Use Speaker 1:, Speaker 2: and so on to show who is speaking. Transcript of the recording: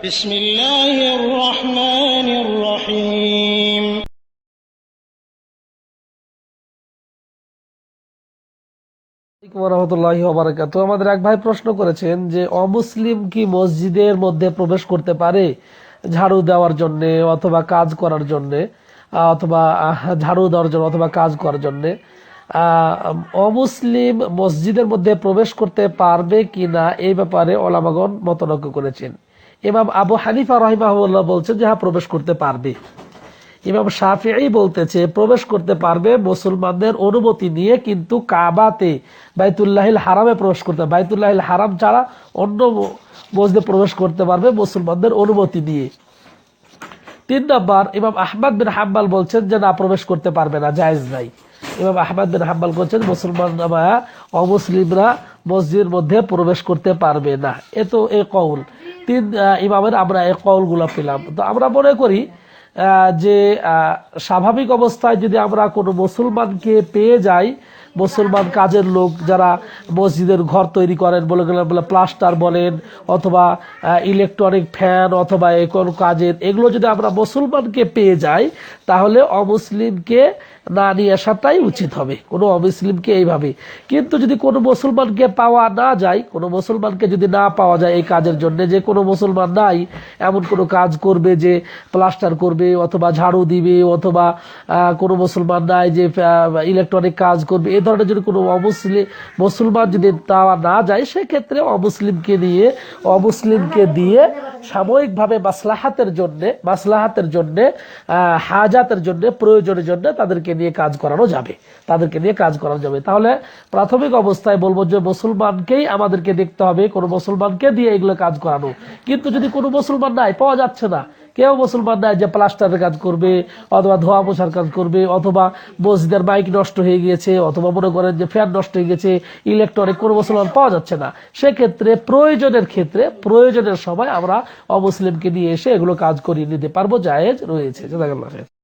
Speaker 1: বিসমিল্লাহির রহমানির রহিম।
Speaker 2: ওয়ারাহমাতুল্লাহি ওয়া বারাকাতুহু। আমাদের এক ভাই প্রশ্ন করেছেন যে অমুসলিম কি মসজিদের মধ্যে প্রবেশ করতে পারে ঝাড়ু দেওয়ার জন্য অথবা কাজ করার জন্য, অথবা ঝাড়ু দেওয়ার জন্য অথবা কাজ করার জন্য অমুসলিম মসজিদের মধ্যে প্রবেশ করতে পারবে কিনা এই ব্যাপারে ওলামাগণ মতনৈক্য করেছেন। ইমাম আবু হানিফা রাহিমাহুল্লাহ বলছেন যে হ্যাঁ, প্রবেশ করতে পারবে। ইমাম শাফিঈ বলতেছে প্রবেশ করতে পারবে মুসলমানদের অনুমতি নিয়ে, কিন্তু কাবাতে বাইতুল্লাহিল হারামে প্রবেশ করতে, বাইতুল্লাহিল হারাম ছাড়া অন্য মসজিদে প্রবেশ করতে পারবে মুসলমানদের অনুমতি নিয়ে। 3 নম্বর, ইমাম আহমদ বিন হাম্বল বলছেন যে না, প্রবেশ করতে পারবে না, জায়েজ নাই। ইমাম আহমদ বিন হাম্বল বলছেন মুসলমান অমুসলিমরা মসজিদের মধ্যে প্রবেশ করতে পারবে না। এ তো এই কওল 3 ইমামের আমরা এই কওলগুলো পেলাম। তো আমরা মনে করি যে স্বাভাবিক অবস্থায় যদি আমরা কোনো মুসলমানকে পেয়ে যাই, মুসলমান কাজের লোক যারা মসজিদের ঘর তৈরি করেন, বলে প্লাস্টার বলেন অথবা ইলেকট্রনিক ফ্যান অথবা কোনো কাজের, এগুলো যদি আমরা মুসলমানকে পেয়ে যাই তাহলে অমুসলিমকে না নিয়ে আসাটাই উচিত হবে, কোনো অমুসলিমকে এইভাবে। কিন্তু যদি কোনো মুসলমানকে পাওয়া না যায়, কোনো মুসলমানকে যদি না পাওয়া যায় এই কাজের জন্য, যে কোনো মুসলমান নাই এমন কোনো কাজ করবে, যে প্লাস্টার করবে অথবা ঝাড়ু দিবে, অথবা কোনো মুসলমান নাই যে ইলেকট্রনিক কাজ করবে, এই ধরনের যদি কোনো মুসলমান যদি পাওয়া না যায়, সেক্ষেত্রে অমুসলিমকে দিয়ে সাময়িকভাবে মাসলাহাতের জন্য হাজাতের জন্য, প্রয়োজনের জন্য তাদেরকে নিয়ে কাজ করানো যাবে। তাহলে প্রাথমিক অবস্থায় বলবো যে মুসলমানকেই আমাদেরকে দেখতে হবে, কোনো মুসলমানকে দিয়ে এগুলো কাজ করানো। কিন্তু যদি কোনো মুসলমান নাই, পাওয়া যাচ্ছে না, কেউ মুসলমান নাই যে প্লাস্টারের কাজ করবে অথবা ধোয়া পোছার কাজ করবে, অথবা মসজিদের মাইক নষ্ট হয়ে গিয়েছে, অথবা মনে করেন যে ফ্যান নষ্ট হয়ে গেছে, ইলেকট্রনিক, কোনো মুসলমান পাওয়া যাচ্ছে না, সেক্ষেত্রে প্রয়োজনের সময় আমরা অমুসলিমকে নিয়ে এসে এগুলো কাজ করিয়ে নিতে পারবো, জায়েজ রয়েছে। জাযাকাল্লাহ খাইর।